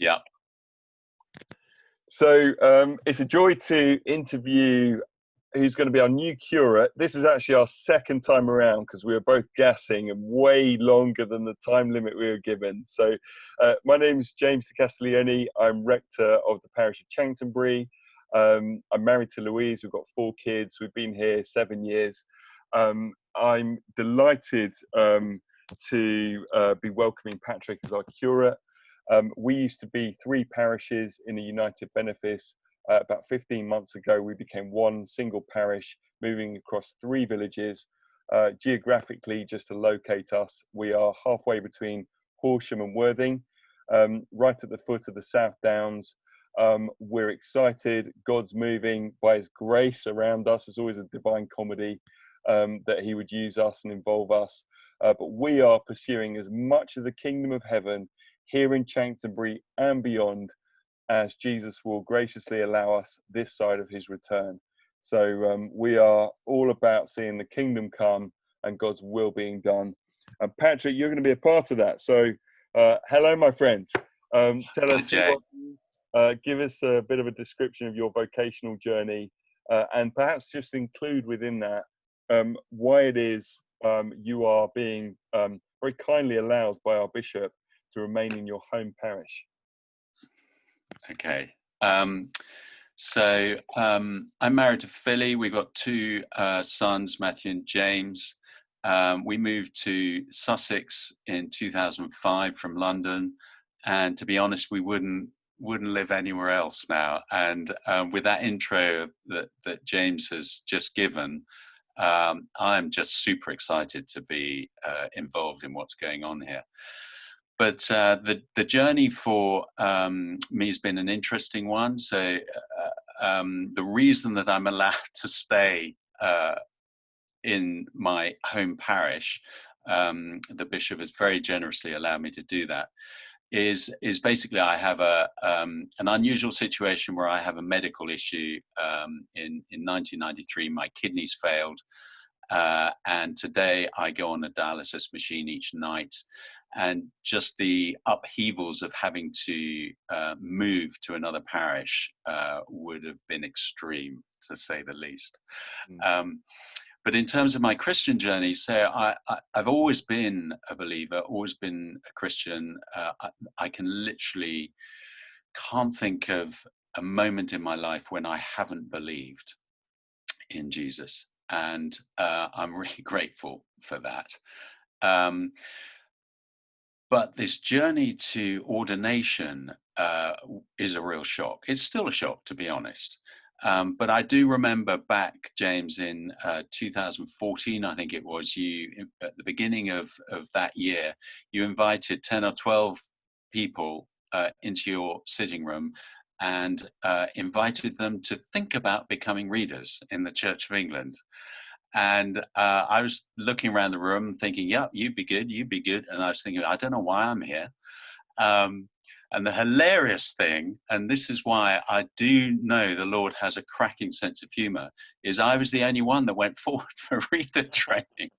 Yeah. So it's a joy to interview who's going to be our new curate. This is actually our second time around because we were both gassing and way longer than the time limit we were given. So my name is James de Castiglione. I'm rector of the parish of Chanctonbury. I'm married to Louise. We've got 4 kids. We've been here 7 years. I'm delighted to be welcoming Patrick as our curate. We used to be 3 parishes in a united benefice. About 15 months ago, we became one single parish, moving across 3 villages. Geographically, just to locate us, we are halfway between Horsham and Worthing, right at the foot of the South Downs. We're excited. God's moving by His grace around us. It's always a divine comedy that He would use us and involve us. But we are pursuing as much of the kingdom of heaven here in Chanctonbury and beyond as Jesus will graciously allow us this side of His return. So we are all about seeing the kingdom come and God's will being done. And Patrick, you're going to be a part of that. So hello, my friend. Tell us, give us a bit of a description of your vocational journey, and perhaps just include within that why it is you are being very kindly allowed by our bishop to remain in your home parish. Okay. So I'm married to Philly. We've got 2 sons, Matthew and James. We moved to Sussex in 2005 from London, and to be honest, we wouldn't live anywhere else now. And with that intro that James has just given, I'm just super excited to be involved in what's going on here. But the journey for me has been an interesting one. So the reason that I'm allowed to stay in my home parish, the bishop has very generously allowed me to do that, is basically I have an unusual situation where I have a medical issue. In 1993, my kidneys failed, and today I go on a dialysis machine each night. And just the upheavals of having to move to another parish would have been extreme, to say the least. But in terms of my Christian journey, so I've always been a believer, always been a Christian. I can't think of a moment in my life when I haven't believed in Jesus. And I'm really grateful for that. But this journey to ordination is a real shock. It's still a shock, to be honest. But I do remember back, James, in 2014, I think it was, you, at the beginning of that year, you invited 10 or 12 people into your sitting room and invited them to think about becoming readers in the Church of England. And I was looking around the room thinking, yep, you'd be good. And I was thinking, I don't know why I'm here. And the hilarious thing, and this is why I do know the Lord has a cracking sense of humor, is I was the only one that went forward for reader training.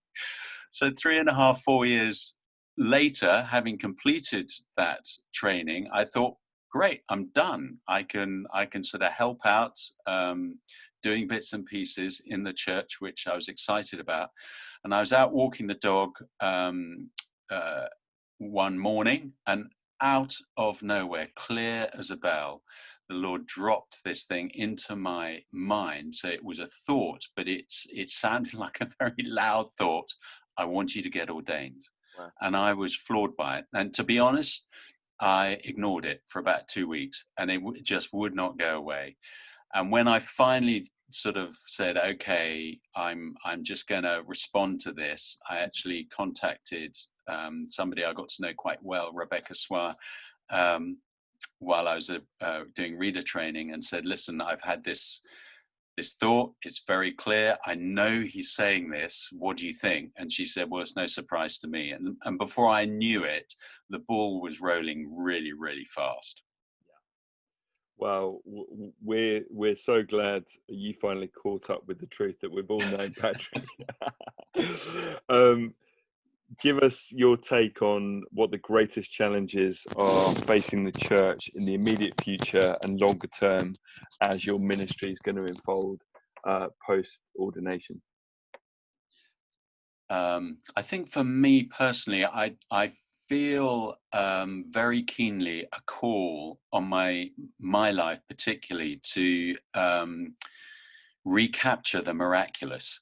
So 3.5, 4 years later, having completed that training, I thought, great, I'm done. I can sort of help out, doing bits and pieces in the church, which I was excited about. And I was out walking the dog one morning, and out of nowhere, clear as a bell, the Lord dropped this thing into my mind. So it was a thought, but it sounded like a very loud thought. I want you to get ordained. Wow. And I was floored by it. And to be honest, I ignored it for about 2 weeks, and it just would not go away. And when I finally sort of said, okay, I'm just going to respond to this, I actually contacted somebody I got to know quite well, Rebecca Swire, while I was doing reader training, and said, listen, I've had this thought. It's very clear. I know he's saying this. What do you think? And she said, well, it's no surprise to me. And before I knew it, the ball was rolling really, really fast. Well, we're so glad you finally caught up with the truth that we've all known, Patrick. give us your take on what the greatest challenges are facing the church in the immediate future and longer term as your ministry is going to unfold post ordination. I think for me personally, I feel very keenly a call on my life, particularly to recapture the miraculous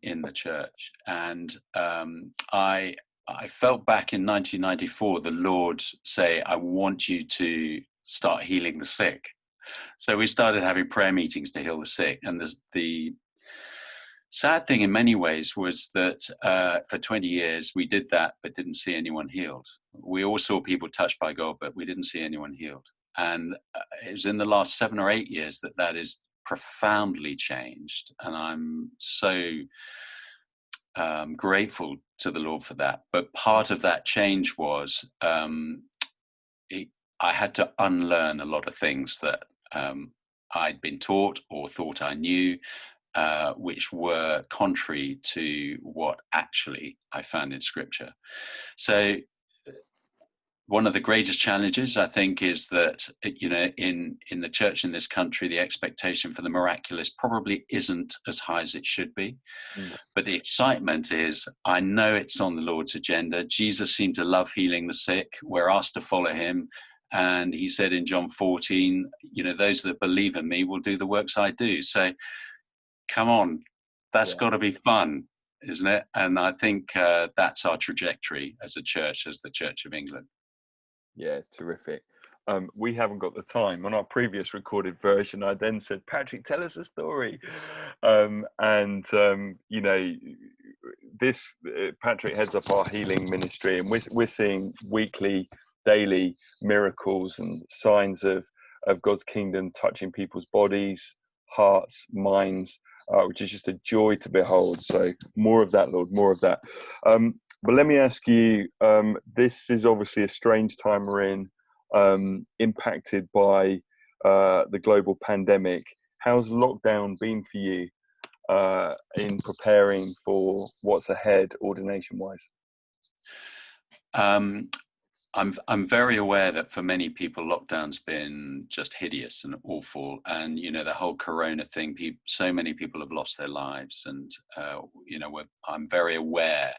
in the church. And I felt back in 1994 the Lord say, "I want you to start healing the sick." So we started having prayer meetings to heal the sick, and the sad thing in many ways was that for 20 years we did that but didn't see anyone healed. We all saw people touched by God, but we didn't see anyone healed. And it was in the last 7 or 8 years that is profoundly changed, and I'm so grateful to the Lord for that. But part of that change was I had to unlearn a lot of things that I'd been taught or thought I knew, which were contrary to what actually I found in Scripture. So one of the greatest challenges, I think, is that, you know, in the church in this country, the expectation for the miraculous probably isn't as high as it should be. But the excitement is, I know it's on the Lord's agenda. Jesus seemed to love healing the sick. We're asked to follow him. And he said in John 14, you know, those that believe in me will do the works I do. So come on, that's got to be fun, isn't it? And I think that's our trajectory as a church, as the Church of England. Yeah, terrific. We haven't got the time. On our previous recorded version, I then said, Patrick, tell us a story. You know, this Patrick heads up our healing ministry, and we're seeing weekly, daily miracles and signs of God's kingdom touching people's bodies, hearts, minds, which is just a joy to behold. So more of that, Lord, more of that. But let me ask you, this is obviously a strange time we're in, impacted by the global pandemic. How's lockdown been for you in preparing for what's ahead, ordination-wise? I'm very aware that for many people, lockdown's been just hideous and awful. And, you know, the whole Corona thing, so many people have lost their lives. And, you know, I'm very aware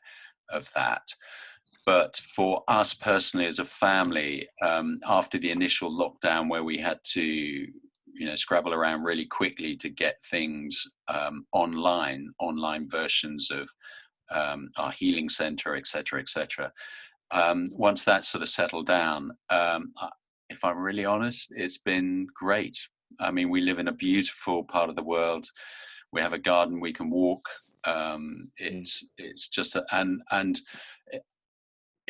of that. But for us personally, as a family, after the initial lockdown where we had to, you know, scrabble around really quickly to get things online versions of our healing center, et cetera, once that sort of settled down, if I'm really honest, it's been great. I mean, we live in a beautiful part of the world. We have a garden we can walk. It's just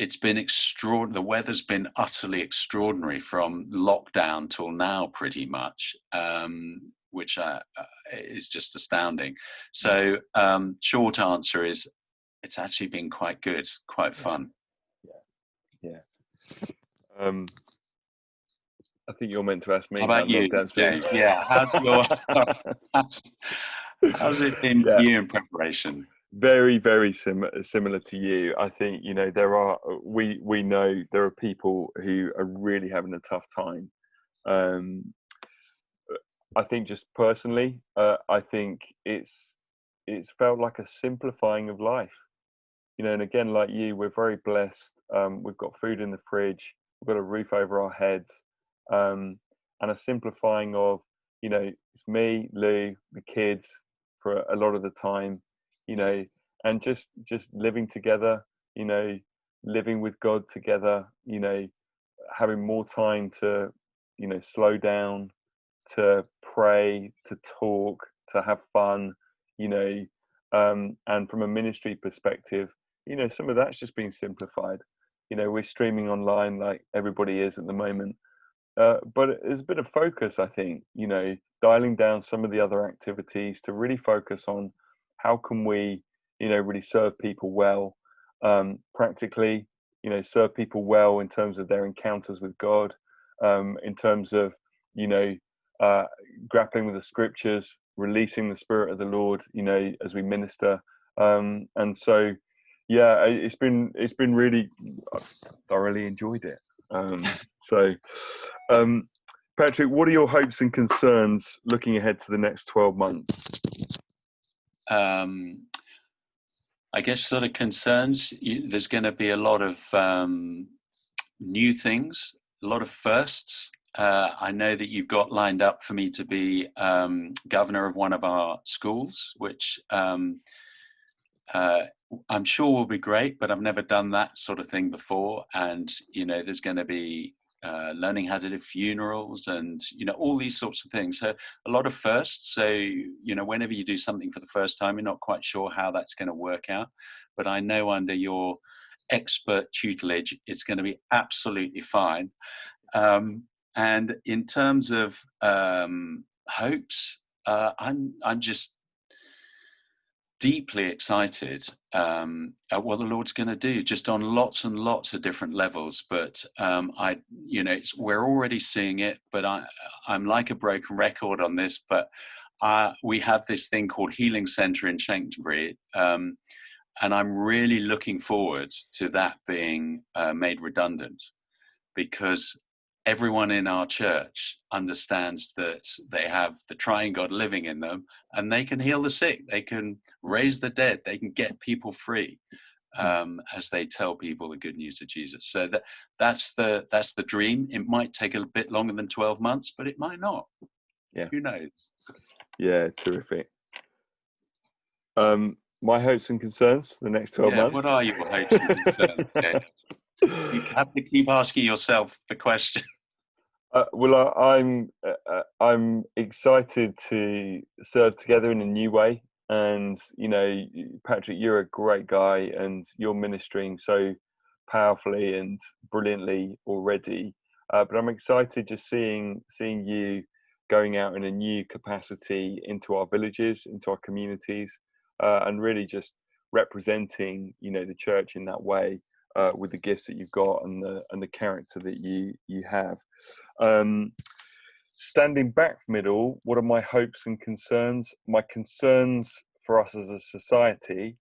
it's been extraordinary. The weather's been utterly extraordinary from lockdown till now, pretty much, which is just astounding. So, short answer is, it's actually been quite good, quite fun. Yeah. I think you're meant to ask me How how about you, lockdown's been. James? Yeah, how's it been for you in preparation? Very, very similar to you. I think, you know, we know there are people who are really having a tough time. I think just personally, I think it's felt like a simplifying of life. You know, and again, like you, we're very blessed. We've got food in the fridge, we've got a roof over our heads, and a simplifying of, you know, it's me, Lou, the kids for a lot of the time, you know, and just living together, you know, living with God together, you know, having more time to, you know, slow down, to pray, to talk, to have fun, you know, and from a ministry perspective, you know, some of that's just been simplified. You know, we're streaming online like everybody is at the moment, but there's a bit of focus, I think, you know, dialing down some of the other activities to really focus on how can we, you know, really serve people well, practically, you know, serve people well in terms of their encounters with God, in terms of, you know, grappling with the scriptures, releasing the Spirit of the Lord, you know, as we minister. And so, Yeah, it's been really. I've thoroughly enjoyed it. So, um, Patrick, what are your hopes and concerns looking ahead to the next 12 months? Um, I guess sort of concerns. There's going to be a lot of new things, a lot of firsts. I know that you've got lined up for me to be governor of one of our schools, which uh, I'm sure will be great, but I've never done that sort of thing before. And, there's going to be learning how to do funerals and, all these sorts of things. So a lot of firsts. So, whenever you do something for the first time, you're not quite sure how that's going to work out. But I know under your expert tutelage, it's going to be absolutely fine. And in terms of hopes, I'm just deeply excited at what the Lord's going to do, just on lots and lots of different levels. But we're already seeing it. But I'm like a broken record on this. But we have this thing called Healing Centre in Chanctonbury, and I'm really looking forward to that being made redundant, because everyone in our church understands that they have the triune God living in them, and they can heal the sick, they can raise the dead, they can get people free as they tell people the good news of Jesus. So that's the dream. It might take a bit longer than 12 months, but it might not. Yeah, Who knows? yeah, terrific. My hopes and concerns the next 12 Yeah, what months. are your hopes and concerns? Okay. You have to keep asking yourself the question. Well, I'm excited to serve together in a new way, and Patrick, you're a great guy, and you're ministering so powerfully and brilliantly already. But I'm excited just seeing you going out in a new capacity into our villages, into our communities, and really just representing the church in that way, with the gifts that you've got and the character that you have. Um, Standing back from it all, what are my hopes and concerns? My concerns for us as a society,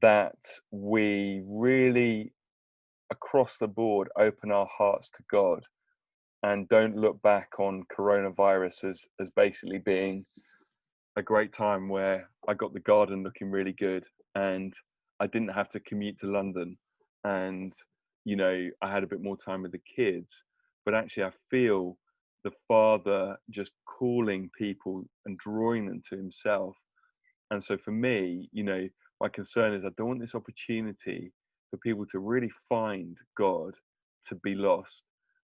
that we really, across the board, open our hearts to God and don't look back on coronavirus as basically being a great time where I got the garden looking really good and I didn't have to commute to London, and I had a bit more time with the kids. But actually I feel the Father just calling people and drawing them to himself. And so for me, my concern is I don't want this opportunity for people to really find God to be lost.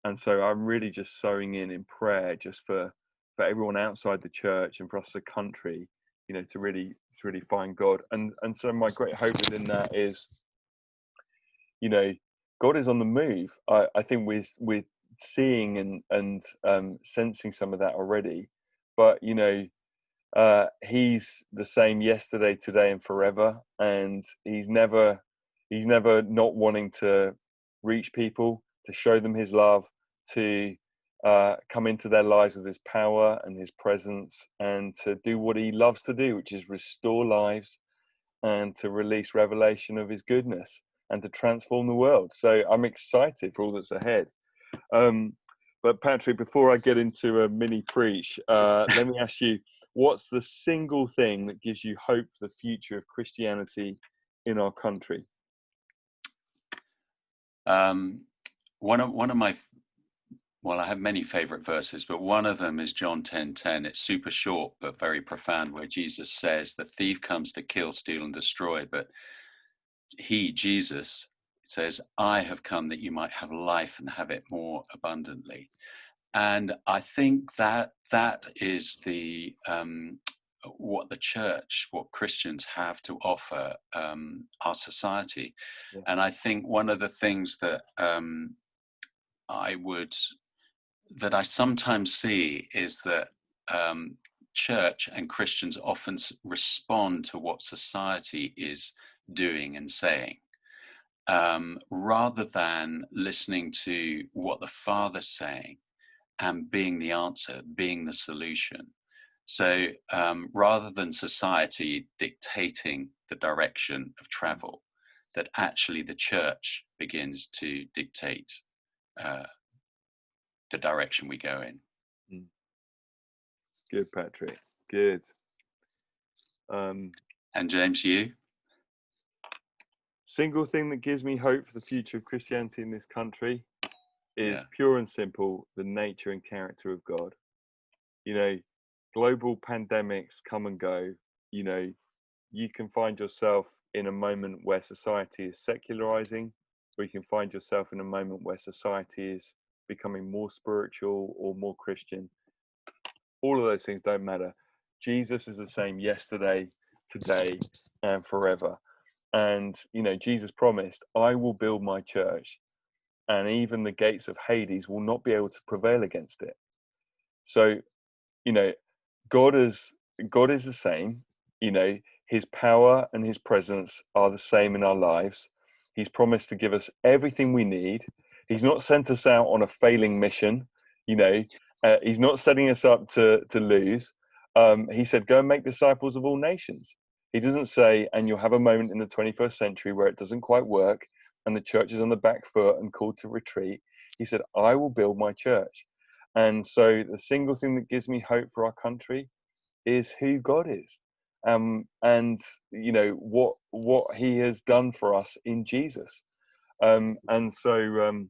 And so I'm really just sowing in prayer just for everyone outside the church and for us as a country, to really find God. And so my great hope within that is, God is on the move. I think we're seeing and sensing some of that already. But he's the same yesterday, today, and forever, and he's never not wanting to reach people, to show them his love, to come into their lives with his power and his presence, and to do what he loves to do, which is restore lives and to release revelation of his goodness and to transform the world. So I'm excited for all that's ahead. But Patrick, before I get into a mini preach, let me ask you, what's the single thing that gives you hope for the future of Christianity in our country? One of my, well, I have many favorite verses, but one of them is John 10:10. It's super short but very profound, where Jesus says, "The thief comes to kill, steal, and destroy, but he, Jesus, says, I have come that you might have life and have it more abundantly." And I think that is the what the church, what Christians have to offer our society. Yeah. And I think one of the things that I would that I sometimes see is that church and Christians often respond to what society is doing and saying, rather than listening to what the Father's saying and being the answer, being the solution. So rather than society dictating the direction of travel, that actually the church begins to dictate the direction we go in. Good, Patrick. Good. And James, you? Single thing that gives me hope for the future of Christianity in this country is pure and simple the nature and character of God. You know, global pandemics come and go. You know, you can find yourself in a moment where society is secularizing, or you can find yourself in a moment where society is becoming more spiritual or more Christian. All of those things don't matter. Jesus is the same yesterday, today, and forever. And, you know, Jesus promised, I will build my church, and even the gates of Hades will not be able to prevail against it. So, you know, God is the same. You know, his power and his presence are the same in our lives. He's promised to give us everything we need. He's not sent us out on a failing mission. You know, he's not setting us up to lose. He said, go and make disciples of all nations. He doesn't say, and you'll have a moment in the 21st century where it doesn't quite work and the church is on the back foot and called to retreat. He said, I will build my church. And so the single thing that gives me hope for our country is who God is, and you know what He has done for us in Jesus. And so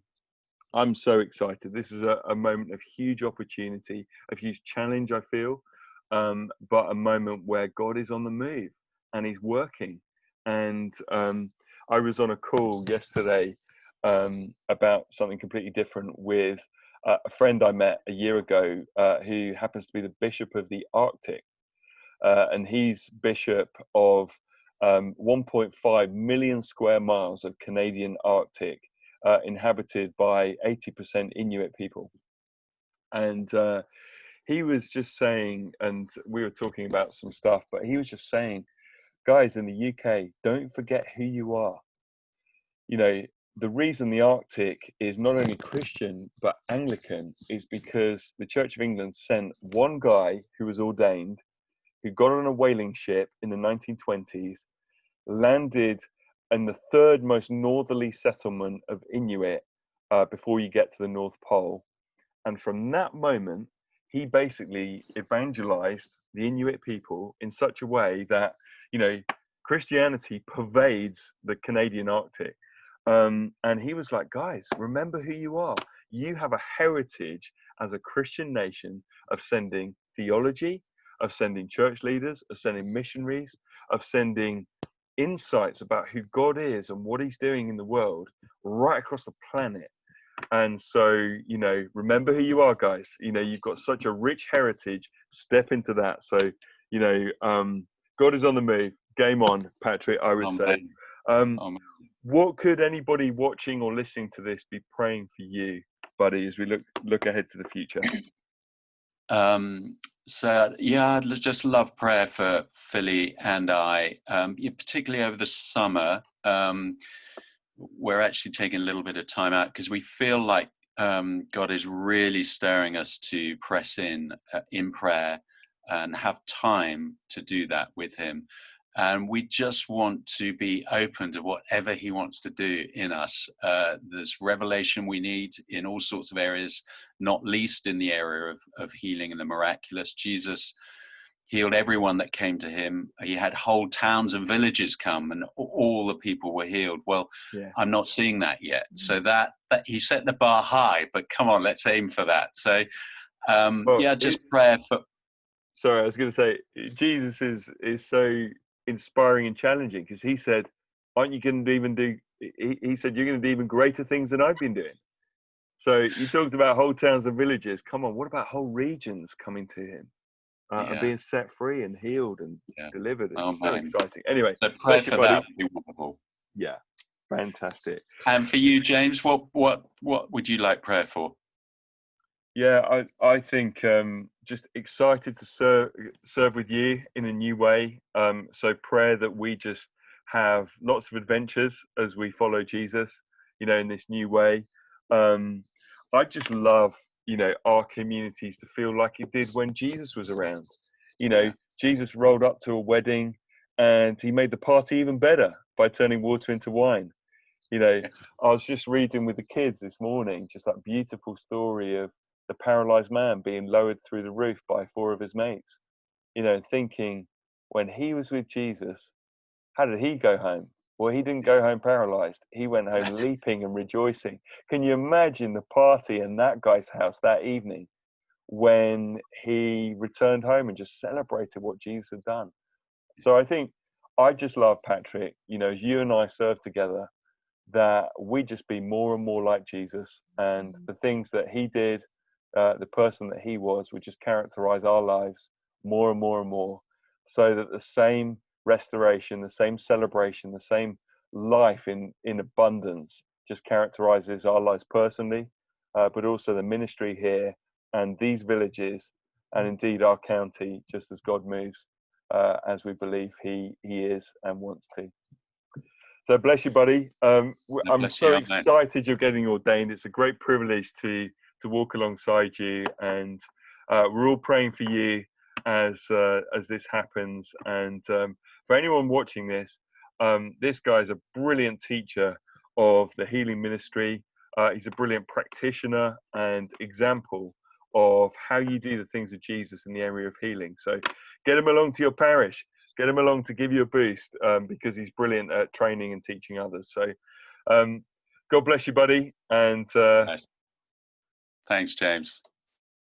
I'm so excited. This is a moment of huge opportunity, of huge challenge, I feel, but a moment where God is on the move and He's working. And I was on a call yesterday about something completely different with a friend I met a year ago who happens to be the Bishop of the Arctic. And he's Bishop of 1.5 million square miles of Canadian Arctic, inhabited by 80% Inuit people. And he was just saying, and we were talking about some stuff, but he was just saying, guys in the UK, don't forget who you are. You know, the reason the Arctic is not only Christian but Anglican is because the Church of England sent one guy who was ordained, who got on a whaling ship in the 1920s, landed in the third most northerly settlement of Inuit before you get to the North Pole. And from that moment, he basically evangelized the Inuit people in such a way that, you know, Christianity pervades the Canadian Arctic. And he was like, guys, remember who you are. You have a heritage as a Christian nation of sending theology, of sending church leaders, of sending missionaries, of sending insights about who God is and what He's doing in the world right across the planet. And so, you know, remember who you are, guys. You know, you've got such a rich heritage. Step into that. So, you know, God is on the move. Game on, Patrick, I would say. What could anybody watching or listening to this be praying for you, buddy, as we look ahead to the future? So yeah, I'd just love prayer for Philly and I, particularly over the summer. We're actually taking a little bit of time out because we feel like God is really stirring us to press in prayer and have time to do that with Him. And we just want to be open to whatever He wants to do in us. There's revelation we need in all sorts of areas, not least in the area of healing and the miraculous. Jesus healed everyone that came to Him. He had whole towns and villages come and all the people were healed. Well, yeah. I'm not seeing that yet. So that He set the bar high, but come on, let's aim for that. So prayer for... Sorry, I was going to say, Jesus is so inspiring and challenging because He said, aren't you going to even do, he said, you're going to do even greater things than I've been doing. So you talked about whole towns and villages. Come on, what about whole regions coming to Him and being set free and healed and delivered? It's so exciting. Anyway, so pray for that would be wonderful. Yeah, fantastic. And for you, James, what would you like prayer for? Yeah, I think just excited to serve with you in a new way. So prayer that we just have lots of adventures as we follow Jesus, you know, in this new way. I just love, you know, our communities to feel like it did when Jesus was around. You know, Jesus rolled up to a wedding and He made the party even better. by turning water into wine. You know, I was just reading with the kids this morning, just that beautiful story of the paralyzed man being lowered through the roof by four of his mates. You know, thinking when he was with Jesus, how did he go home? Well, he didn't go home paralyzed. He went home leaping and rejoicing. Can you imagine the party in that guy's house that evening when he returned home and just celebrated what Jesus had done? So I think I just love Patrick, you know, as you and I serve together, that we just be more and more like Jesus, and the things that he did, the person that he was, would just characterize our lives more and more and more, so that the same restoration, the same celebration, the same life in abundance just characterizes our lives personally, but also the ministry here and these villages, and indeed our county, just as God moves, as we believe he is and wants to. So bless you, buddy. I'm Bless so you. Amen. excited you're getting ordained. It's a great privilege to walk alongside you, and we're all praying for you as this happens. And for anyone watching this, this guy is a brilliant teacher of the healing ministry. He's a brilliant practitioner and example of how you do the things of Jesus in the area of healing. So get him along to your parish. Get him along to give you a boost, because he's brilliant at training and teaching others. So God bless you, buddy. And Thanks, James.